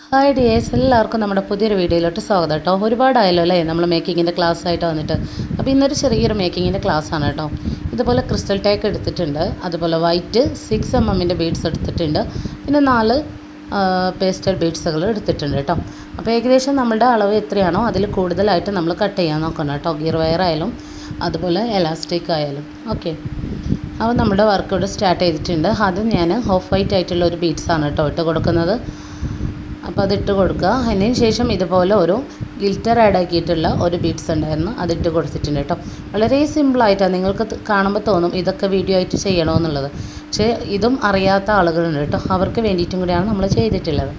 Hi dears, എല്ലാവർക്കും നമ്മുടെ പുതിയൊരു വീഡിയോയിലോട്ട് സ്വാഗതം കേട്ടോ. ഒരുപാടായല്ലോ അല്ലേ നമ്മൾ മേക്കിങ്ങിൻ്റെ ക്ലാസ് ആയിട്ട് വന്നിട്ട്. അപ്പോൾ ഇന്നൊരു ചെറിയൊരു മേക്കിങ്ങിൻ്റെ ക്ലാസ്സാണ് കേട്ടോ. ഇതുപോലെ ക്രിസ്റ്റൽ ടേക്ക് എടുത്തിട്ടുണ്ട്, അതുപോലെ വൈറ്റ് 6mm ബീഡ്സ് എടുത്തിട്ടുണ്ട്, പിന്നെ 4 പേസ്റ്റൽ ബീഡ്സുകൾ എടുത്തിട്ടുണ്ട് കേട്ടോ. അപ്പോൾ ഏകദേശം നമ്മളുടെ അളവ് എത്രയാണോ അതിൽ കൂടുതലായിട്ട് നമ്മൾ കട്ട് ചെയ്യാൻ നോക്കണം കേട്ടോ. ഗിയർ വയർ ആയാലും അതുപോലെ എലാസ്റ്റിക് ആയാലും ഓക്കെ. അപ്പോൾ നമ്മുടെ വർക്ക് ഇവിടെ സ്റ്റാർട്ട് ചെയ്തിട്ടുണ്ട്. ആദ്യം ഞാൻ ഓഫ് വൈറ്റ് ആയിട്ടുള്ള ഒരു ബീഡ്സാണ് കേട്ടോ ഇട്ട് കൊടുക്കുന്നത്. അപ്പോൾ അതിട്ട് കൊടുക്കുക. അതിന് ശേഷം ഇതുപോലെ ഒരു ഗിൽറ്റർ ആഡ് ആക്കിയിട്ടുള്ള ഒരു ബീഡ്സ് ഉണ്ടായിരുന്നു, അതിട്ട് കൊടുത്തിട്ടുണ്ട് കേട്ടോ. വളരെ സിമ്പിളായിട്ടാണ്, നിങ്ങൾക്ക് കാണുമ്പോൾ തോന്നും ഇതൊക്കെ വീഡിയോ ആയിട്ട് ചെയ്യണമെന്നുള്ളത്. പക്ഷേ ഇതും അറിയാത്ത ആളുകളുണ്ട് കേട്ടോ, അവർക്ക് വേണ്ടിയിട്ടും കൂടിയാണ് നമ്മൾ ചെയ്തിട്ടുള്ളത്.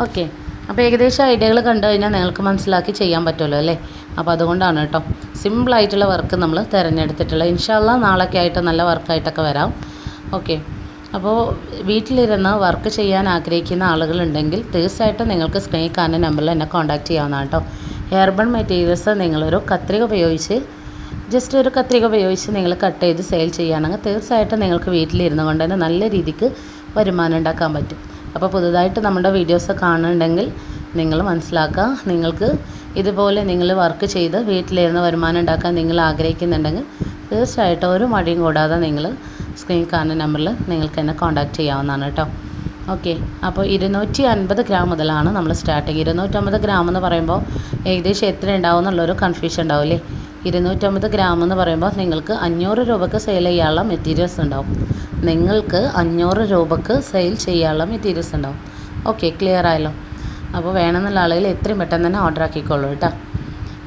ഓക്കെ, അപ്പോൾ ഏകദേശം ഐഡിയകൾ കണ്ടു കഴിഞ്ഞാൽ നിങ്ങൾക്ക് മനസ്സിലാക്കി ചെയ്യാൻ പറ്റുമല്ലോ അല്ലേ. അപ്പോൾ അതുകൊണ്ടാണ് കേട്ടോ സിമ്പിളായിട്ടുള്ള വർക്ക് നമ്മൾ തിരഞ്ഞെടുത്തിട്ടുള്ളത്. ഇൻഷാ അല്ലാഹ് നാളൊക്കെ ആയിട്ട് നല്ല വർക്കായിട്ടൊക്കെ വരാം. ഓക്കെ, അപ്പോൾ വീട്ടിലിരുന്ന് വർക്ക് ചെയ്യാൻ ആഗ്രഹിക്കുന്ന ആളുകളുണ്ടെങ്കിൽ തീർച്ചയായിട്ടും നിങ്ങൾക്ക് സ്ക്രീനിൽ കാണുന്ന നമ്പറിൽ എന്നെ കോൺടാക്റ്റ് ചെയ്യാവുന്നതാണ് കേട്ടോ. ഹെയർ ബൺ മെറ്റീരിയൽസ് നിങ്ങളൊരു കത്രിക ഉപയോഗിച്ച് ജസ്റ്റ് ഒരു കത്രിക ഉപയോഗിച്ച് നിങ്ങൾ കട്ട് ചെയ്ത് സെയിൽ ചെയ്യുകയാണെങ്കിൽ തീർച്ചയായിട്ടും നിങ്ങൾക്ക് വീട്ടിലിരുന്ന് കൊണ്ട് തന്നെ നല്ല രീതിക്ക് വരുമാനം ഉണ്ടാക്കാൻ പറ്റും. അപ്പോൾ പുതുതായിട്ട് നമ്മുടെ വീഡിയോസ് കാണുന്നുണ്ടെങ്കിൽ നിങ്ങൾ മനസ്സിലാക്കുക, നിങ്ങൾക്ക് ഇതുപോലെ നിങ്ങൾ വർക്ക് ചെയ്ത് വീട്ടിലിരുന്ന് വരുമാനം ഉണ്ടാക്കാൻ നിങ്ങൾ ആഗ്രഹിക്കുന്നുണ്ടെങ്കിൽ തീർച്ചയായിട്ടും ഒരു മടിയും കൂടാതെ നിങ്ങൾ സ്ക്രീൻ കാണുന്ന നമ്പറിൽ നിങ്ങൾക്ക് എന്നെ കോൺടാക്റ്റ് ചെയ്യാവുന്നതാണ് കേട്ടോ. ഓക്കെ, അപ്പോൾ 250 ഗ്രാം മുതലാണ് നമ്മൾ സ്റ്റാർട്ടിങ്. 250 ഗ്രാം എന്ന് പറയുമ്പോൾ ഏകദേശം എത്ര ഉണ്ടാവും എന്നുള്ളൊരു കൺഫ്യൂഷൻ ഉണ്ടാവില്ലേ. 250 ഗ്രാം എന്ന് പറയുമ്പോൾ നിങ്ങൾക്ക് 500 രൂപക്ക് സെയിൽ ചെയ്യാനുള്ള മെറ്റീരിയൽസ് ഉണ്ടാവും. നിങ്ങൾക്ക് 500 രൂപക്ക് സെയിൽ ചെയ്യാനുള്ള മെറ്റീരിയൽസ് ഉണ്ടാവും. ഓക്കെ, ക്ലിയർ ആയല്ലോ. അപ്പോൾ വേണമെന്നുള്ള ആളുകൾ എത്രയും പെട്ടെന്ന് തന്നെ ഓർഡർ ആക്കിക്കോളൂ കേട്ടോ.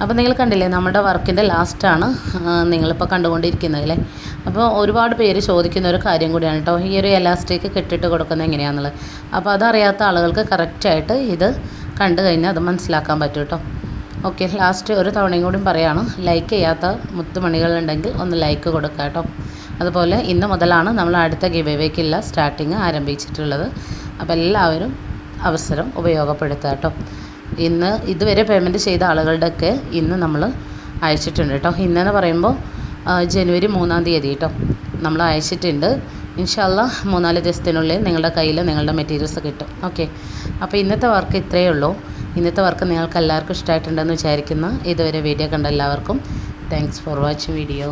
അപ്പോൾ നിങ്ങൾ കണ്ടില്ലേ, നമ്മുടെ വർക്കിൻ്റെ ലാസ്റ്റാണ് നിങ്ങളിപ്പോൾ കണ്ടുകൊണ്ടിരിക്കുന്നത് അല്ലേ. അപ്പോൾ ഒരുപാട് പേര് ചോദിക്കുന്ന ഒരു കാര്യം കൂടിയാണ് കേട്ടോ, ഈ ഒരു എലാസ്റ്റിക് കെട്ടിട്ട് കൊടുക്കുന്നത് എങ്ങനെയാണെന്നുള്ളത്. അപ്പോൾ അതറിയാത്ത ആളുകൾക്ക് കറക്റ്റായിട്ട് ഇത് കണ്ടു കഴിഞ്ഞാൽ അത് മനസ്സിലാക്കാൻ പറ്റും കേട്ടോ. ഓക്കെ, ലാസ്റ്റ് ഒരു തവണയും കൂടി പറയുകയാണ്, ലൈക്ക് ചെയ്യാത്ത മുത്തുമണികളുണ്ടെങ്കിൽ ഒന്ന് ലൈക്ക് കൊടുക്കുക കേട്ടോ. അതുപോലെ ഇന്ന് മുതലാണ് നമ്മൾ അടുത്ത ഗിവ് അവേക്കുള്ള സ്റ്റാർട്ടിങ് ആരംഭിച്ചിട്ടുള്ളത്. അപ്പോൾ എല്ലാവരും അവസരം ഉപയോഗപ്പെടുത്തുക കേട്ടോ. ഇന്ന് ഇതുവരെ പേയ്മെൻറ്റ് ചെയ്ത ആളുകളുടെയൊക്കെ ഇന്ന് നമ്മൾ അയച്ചിട്ടുണ്ട് കേട്ടോ. ഇന്നെന്ന് പറയുമ്പോൾ ജനുവരി 3-ാം തീയതി കേട്ടോ നമ്മൾ അയച്ചിട്ടുണ്ട്. ഇൻഷാ അല്ലാഹ് 3-4 ദിവസത്തിനുള്ളിൽ നിങ്ങളുടെ കയ്യിൽ നിങ്ങളുടെ മെറ്റീരിയൽസ് കിട്ടും. ഓക്കെ, അപ്പോൾ ഇന്നത്തെ വർക്ക് ഇത്രയേ ഉള്ളൂ. ഇന്നത്തെ വർക്ക് നിങ്ങൾക്ക് എല്ലാവർക്കും ഇഷ്ടമായിട്ടുണ്ടെന്ന് വിചാരിക്കുന്നു. ഇതുവരെ വീഡിയോ കണ്ട എല്ലാവർക്കും താങ്ക്സ് ഫോർ വാച്ചിങ് വീഡിയോ.